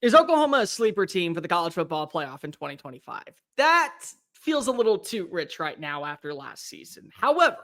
Is Oklahoma a sleeper team for the college football playoff in 2025? That feels a little too rich right now after last season. However,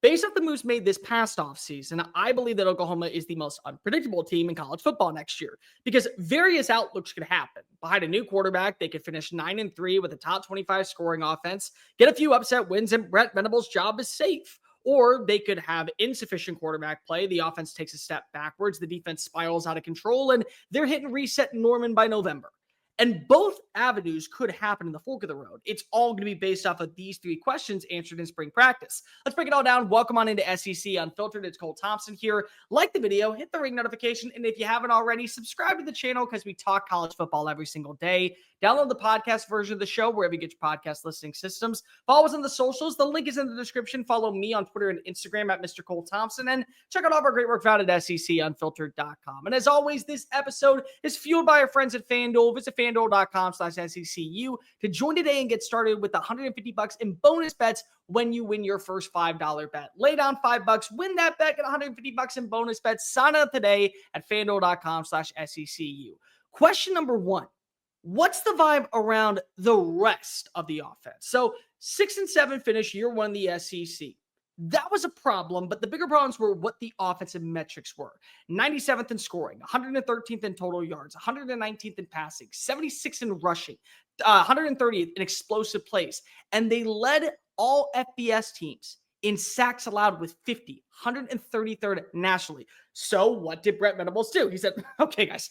based off the moves made this past offseason, I believe that Oklahoma is the most unpredictable team in college football next year because various outlooks could happen. Behind a new quarterback, they could finish 9-3 with a top 25 scoring offense, get a few upset wins, and Brent Venables' job is safe. Or they could have insufficient quarterback play. The offense takes a step backwards. The defense spirals out of control, and they're hitting reset Norman by November. And both avenues could happen in the fork of the road. It's all going to be based off of these three questions answered in spring practice. Let's break it all down. Welcome on into SEC Unfiltered. It's Cole Thompson here. Like the video, hit the ring notification, and if you haven't already, subscribe to the channel because we talk college football every single day. Download the podcast version of the show wherever you get your podcast listening systems. Follow us on the socials. The link is in the description. Follow me on Twitter and Instagram at Mr. Cole Thompson. And check out all of our great work found at SECUnfiltered.com. And as always, this episode is fueled by our friends at FANDUEL. Visit FANDUEL.com/SECU to join today and get started with $150 in bonus bets when you win your first $5 bet. Lay down $5, win that bet, get $150 in bonus bets. Sign up today at FANDUEL.com/SECU. Question number one. What's the vibe around the rest of the offense? So 6-7 finish year one in the SEC. That was a problem, but the bigger problems were what the offensive metrics were. 97th in scoring, 113th in total yards, 119th in passing, 76th in rushing, 130th in explosive plays. And they led all FBS teams in sacks allowed with 50, 133rd nationally. So what did Brent Venables do? He said, okay, guys,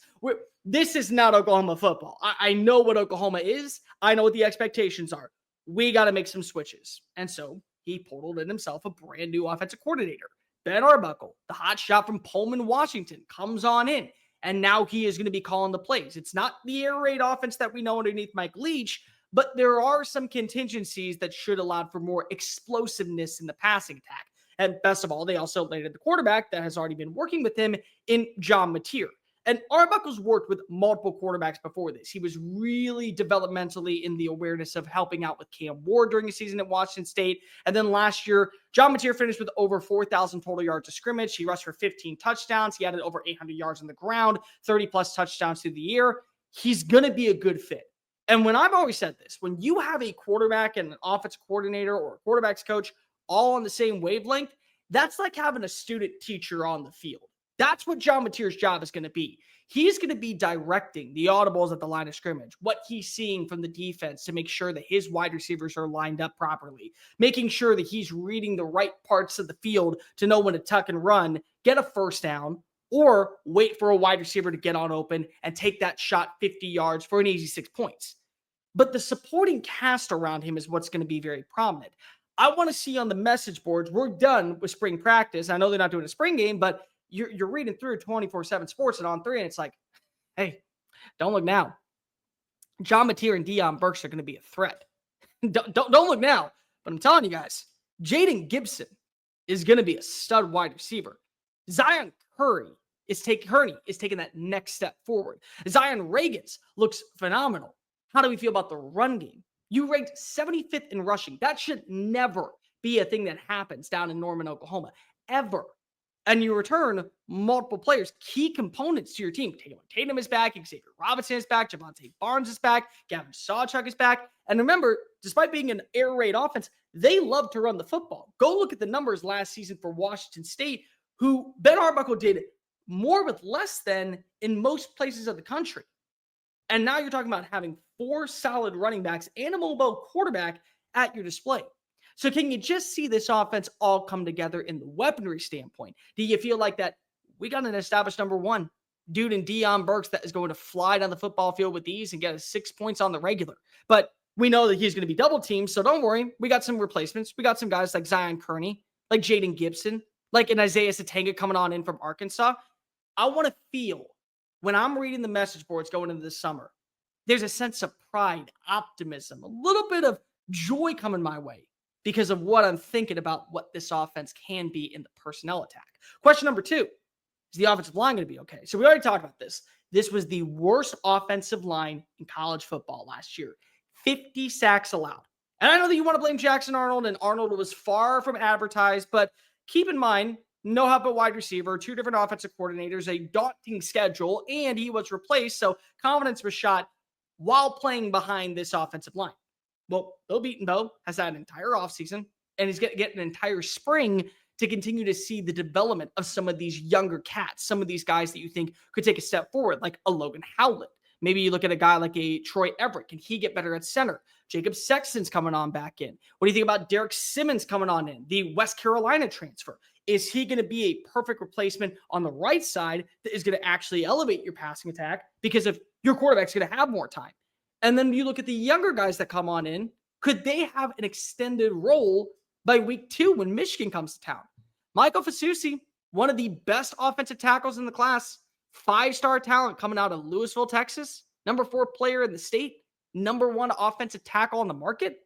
this is not Oklahoma football. I know what Oklahoma is. I know what the expectations are. We got to make some switches. And so he portaled in himself a brand new offensive coordinator. Ben Arbuckle, the hot shot from Pullman, Washington, comes on in. And now he is going to be calling the plays. It's not the air raid offense that we know underneath Mike Leach, but there are some contingencies that should allow for more explosiveness in the passing attack. And best of all, they also landed the quarterback that has already been working with him in John Mateer. And Arbuckle's worked with multiple quarterbacks before this. He was really developmentally in the awareness of helping out with Cam Ward during the season at Washington State. And then last year, John Mateer finished with over 4,000 total yards of scrimmage. He rushed for 15 touchdowns. He added over 800 yards on the ground, 30-plus touchdowns through the year. He's going to be a good fit. And when I've always said this, when you have a quarterback and an offensive coordinator or a quarterback's coach all on the same wavelength, that's like having a student teacher on the field. That's what John Mateer's job is going to be. He's going to be directing the audibles at the line of scrimmage, what he's seeing from the defense to make sure that his wide receivers are lined up properly, making sure that he's reading the right parts of the field to know when to tuck and run, get a first down, or wait for a wide receiver to get on open and take that shot 50 yards for an easy 6 points. But the supporting cast around him is what's going to be very prominent. I want to see on the message boards, we're done with spring practice. I know they're not doing a spring game, but you're reading through 24/7 Sports and On 3, and it's like, hey, don't look now. John Mateer and Deion Burks are going to be a threat. Don't look now. But I'm telling you guys, Jaden Gibson is going to be a stud wide receiver. Zion Curry is taking that next step forward. Zion Reagans looks phenomenal. How do we feel about the run game? You ranked 75th in rushing. That should never be a thing that happens down in Norman, Oklahoma, ever. And you return multiple players, key components to your team. Taylor Tatum is back. Xavier Robinson is back. Javonte Barnes is back. Gavin Sawchuk is back. And remember, despite being an air raid offense, they love to run the football. Go look at the numbers last season for Washington State, who Ben Arbuckle did more with less than in most places of the country. And now you're talking about having 4 solid running backs and a mobile quarterback at your display. So can you just see this offense all come together in the weaponry standpoint? Do you feel like that we got an established number one dude in Deion Burks that is going to fly down the football field with ease and get us 6 points on the regular? But we know that he's going to be double teamed, so don't worry. We got some replacements. We got some guys like Zion Kearney, like Jaden Gibson, like an Isaiah Satanga coming on in from Arkansas. I want to feel, when I'm reading the message boards going into the summer, there's a sense of pride, optimism, a little bit of joy coming my way because of what I'm thinking about what this offense can be in the personnel attack. Question number 2, is the offensive line going to be okay? So we already talked about this. This was the worst offensive line in college football last year. 50 sacks allowed. And I know that you want to blame Jackson Arnold, and Arnold was far from advertised, but keep in mind, no help at wide receiver, 2 different offensive coordinators, a daunting schedule, and he was replaced. So confidence was shot while playing behind this offensive line. Well, Bill Beatonbow has had an entire offseason and he's going to get an entire spring to continue to see the development of some of these younger cats, some of these guys that you think could take a step forward, like a Logan Howlett. Maybe you look at a guy like a Troy Everett. Can he get better at center? Jacob Sexton's coming on back in. What do you think about Derek Simmons coming on in, the West Carolina transfer? Is he going to be a perfect replacement on the right side that is going to actually elevate your passing attack because if your quarterback's going to have more time? And then you look at the younger guys that come on in. Could they have an extended role by week 2 when Michigan comes to town? Michael Fasusi, one of the best offensive tackles in the class, 5-star talent coming out of Louisville, Texas, number 4 player in the state, number 1 offensive tackle on the market.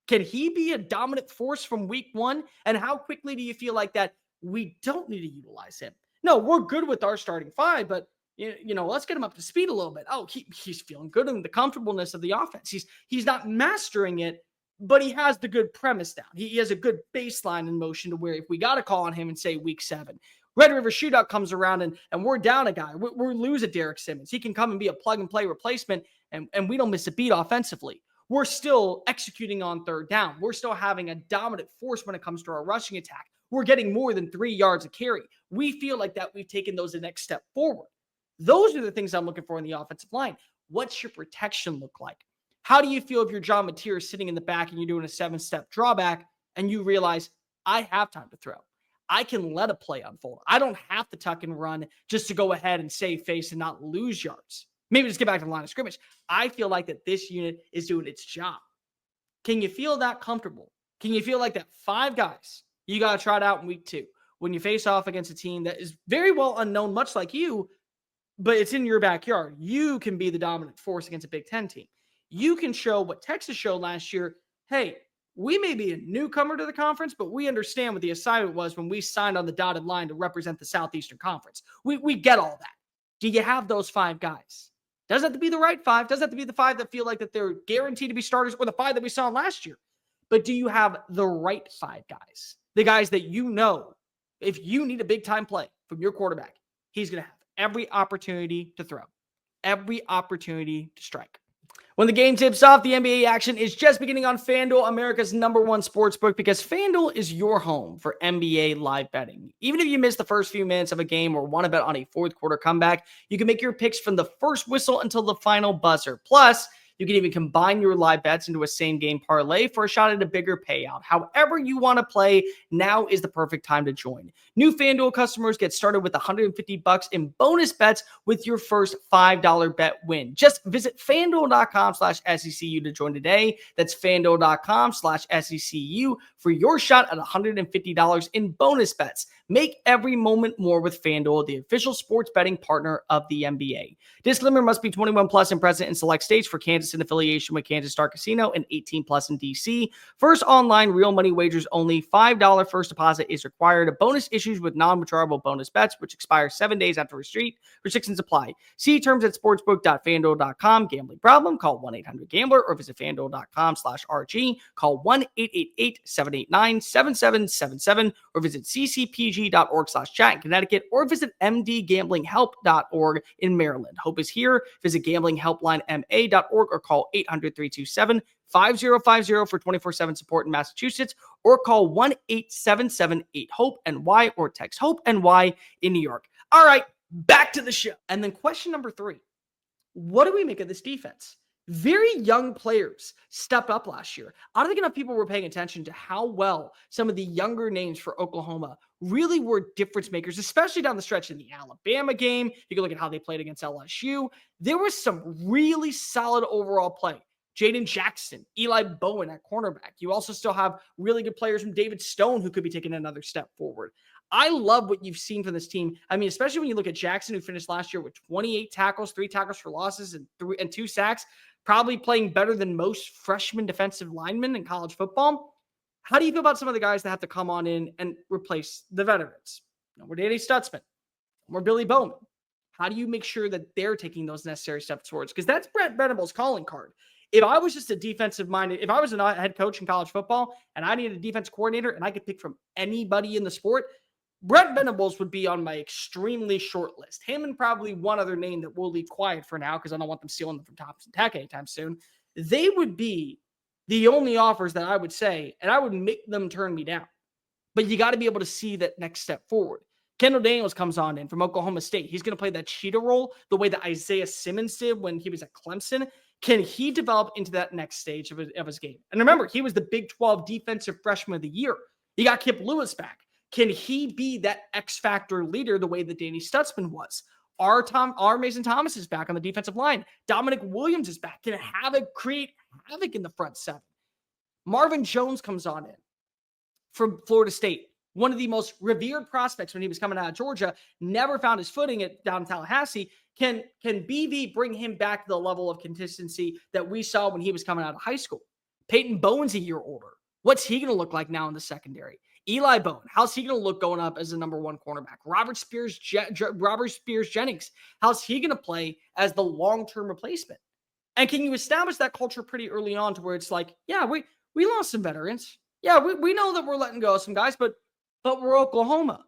Can he be a dominant force from week 1? And how quickly do you feel like that we don't need to utilize him? No, we're good with our starting 5, but let's get him up to speed a little bit. Oh, he's feeling good in the comfortableness of the offense. He's not mastering it, but he has the good premise down. He has a good baseline in motion to where if we got to call on him and say week 7, Red River Shootout comes around and we're down a guy. We're losing Derek Simmons. He can come and be a plug-and-play replacement, and we don't miss a beat offensively. We're still executing on third down. We're still having a dominant force when it comes to our rushing attack. We're getting more than 3 yards a carry. We feel like that we've taken those the next step forward. Those are the things I'm looking for in the offensive line. What's your protection look like? How do you feel if you're John Mateer sitting in the back and you're doing a 7-step drawback and you realize, I have time to throw. I can let a play unfold. I don't have to tuck and run just to go ahead and save face and not lose yards. Maybe just get back to the line of scrimmage. I feel like that this unit is doing its job. Can you feel that comfortable? Can you feel like that 5 guys you got to try it out in week 2 when you face off against a team that is very well unknown, much like you, but it's in your backyard? You can be the dominant force against a Big Ten team. You can show what Texas showed last year. Hey, we may be a newcomer to the conference, but we understand what the assignment was when we signed on the dotted line to represent the Southeastern Conference. We get all that. Do you have those 5 guys? Doesn't have to be the right 5. Doesn't have to be the 5 that feel like that they're guaranteed to be starters or the 5 that we saw last year. But do you have the right 5 guys? The guys that you know, if you need a big-time play from your quarterback, he's going to have every opportunity to throw, every opportunity to strike. When the game tips off, the NBA action is just beginning on FanDuel, America's #1 sportsbook, because FanDuel is your home for NBA live betting. Even if you miss the first few minutes of a game or want to bet on a fourth quarter comeback, you can make your picks from the first whistle until the final buzzer. Plus, you can even combine your live bets into a same-game parlay for a shot at a bigger payout. However you want to play, now is the perfect time to join. New FanDuel customers get started with $150 in bonus bets with your first $5 bet win. Just visit FanDuel.com/SECU to join today. That's FanDuel.com/SECU for your shot at $150 in bonus bets. Make every moment more with FanDuel, the official sports betting partner of the NBA. Disclaimer: must be 21 plus and present in select states. For Kansas, in affiliation with Kansas Star Casino, and 18 plus in DC. First online real money wagers only. $5 first deposit is required. Bonus issues with non-withdrawable bonus bets, which expire 7 days after receipt. Restrictions apply. See terms at sportsbook.fanduel.com. Gambling problem? Call 1-800-GAMBLER or visit fanduel.com/RG. Call 1-888-789-7777 or visit ccpg.org/chat in Connecticut or visit mdgamblinghelp.org in Maryland. Hope is here. Visit gamblinghelplinema.org or call 800-327-5050 for 24/7 support in Massachusetts, or call 1-877-8-HOPE-NY or text HOPE-NY in New York. All right, back to the show. And then question number 3, what do we make of this defense? Very young players stepped up last year. I don't think enough people were paying attention to how well some of the younger names for Oklahoma really were difference makers, especially down the stretch in the Alabama game. You can look at how they played against LSU. There was some really solid overall play. Jaden Jackson, Eli Bowen at cornerback. You also still have really good players from David Stone who could be taking another step forward. I love what you've seen from this team. I mean, especially when you look at Jackson, who finished last year with 28 tackles, 3 tackles for losses, and 2 sacks, probably playing better than most freshman defensive linemen in college football. How do you feel about some of the guys that have to come on in and replace the veterans? No more Danny Stutzman, no more Billy Bowman. How do you make sure that they're taking those necessary steps towards? Because that's Brent Venables' calling card. If I was just a defensive-minded, if I was a head coach in college football and I needed a defense coordinator and I could pick from anybody in the sport, Brent Venables would be on my extremely short list. Him and probably one other name that we'll leave quiet for now because I don't want them stealing them from Thompson Tech anytime soon. They would be the only offers that I would say, and I would make them turn me down. But you got to be able to see that next step forward. Kendall Daniels comes on in from Oklahoma State. He's going to play that cheetah role the way that Isaiah Simmons did when he was at Clemson. Can he develop into that next stage of his game? And remember, he was the Big 12 Defensive Freshman of the Year. You got Kip Lewis back. Can he be that X-factor leader the way that Danny Stutzman was? Our Mason Thomas is back on the defensive line. Dominic Williams is back. Can create havoc in the front seven? Marvin Jones comes on in from Florida State. One of the most revered prospects when he was coming out of Georgia, never found his footing down in Tallahassee. Can BV bring him back to the level of consistency that we saw when he was coming out of high school? Peyton Bowen's a year older. What's he going to look like now in the secondary? Eli Bowen, how's he going to look going up as the number one cornerback? Robert Spears Jennings, how's he going to play as the long-term replacement? And can you establish that culture pretty early on to where it's like, yeah, we lost some veterans. Yeah, we know that we're letting go of some guys, but we're Oklahoma.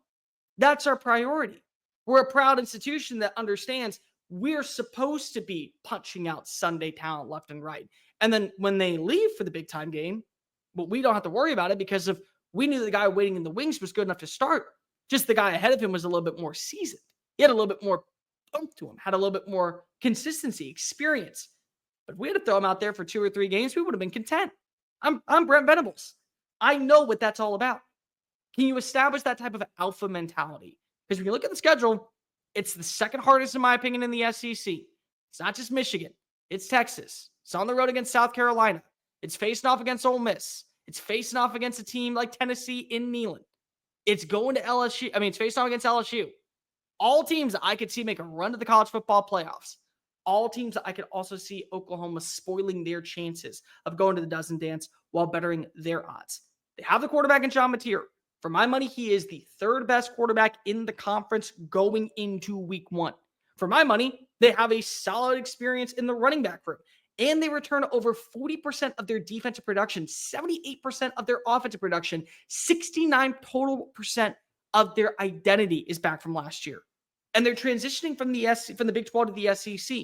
That's our priority. We're a proud institution that understands we're supposed to be punching out Sunday talent left and right. And then when they leave for the big time game, well, we don't have to worry about it because we knew the guy waiting in the wings was good enough to start. Just the guy ahead of him was a little bit more seasoned. He had a little bit more pump to him, had a little bit more consistency, experience. But if we had to throw him out there for 2 or 3 games, we would have been content. I'm Brent Venables. I know what that's all about. Can you establish that type of alpha mentality? Because when you look at the schedule, it's the second hardest, in my opinion, in the SEC. It's not just Michigan. It's Texas. It's on the road against South Carolina. It's facing off against Ole Miss. It's facing off against a team like Tennessee in Neyland. It's going to LSU. It's facing off against LSU. All teams that I could see make a run to the college football playoffs. All teams that I could also see Oklahoma spoiling their chances of going to the dozen dance while bettering their odds. They have the quarterback in John Mateer. For my money, he is the 3rd best quarterback in the conference going into week 1. For my money, they have a solid experience in the running back room. And they return over 40% of their defensive production, 78% of their offensive production, 69% total of their identity is back from last year. And they're transitioning from the Big 12 to the SEC.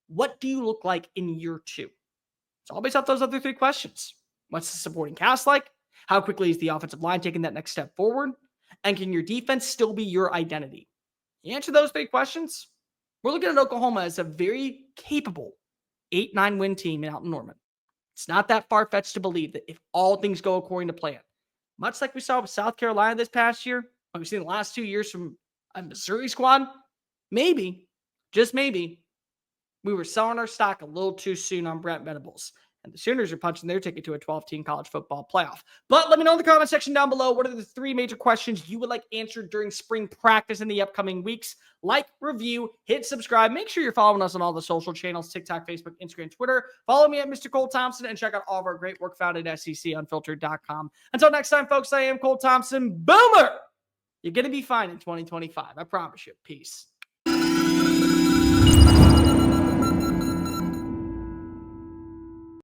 What do you look like in year 2? It's all based off those other 3 questions. What's the supporting cast like? How quickly is the offensive line taking that next step forward? And can your defense still be your identity? You answer those 3 questions, we're looking at Oklahoma as a very capable 8-9 win team in Alton Norman. It's not that far-fetched to believe that if all things go according to plan, much like we saw with South Carolina this past year, what we've seen the last 2 years from a Missouri squad, maybe, just maybe, we were selling our stock a little too soon on Brent Venables. And the Sooners are punching their ticket to a 12-team college football playoff. But let me know in the comment section down below, what are the 3 major questions you would like answered during spring practice in the upcoming weeks? Like, review, hit subscribe. Make sure you're following us on all the social channels, TikTok, Facebook, Instagram, Twitter. Follow me at Mr. Cole Thompson and check out all of our great work found at SECUnfiltered.com. Until next time, folks, I am Cole Thompson. Boomer! You're going to be fine in 2025. I promise you. Peace.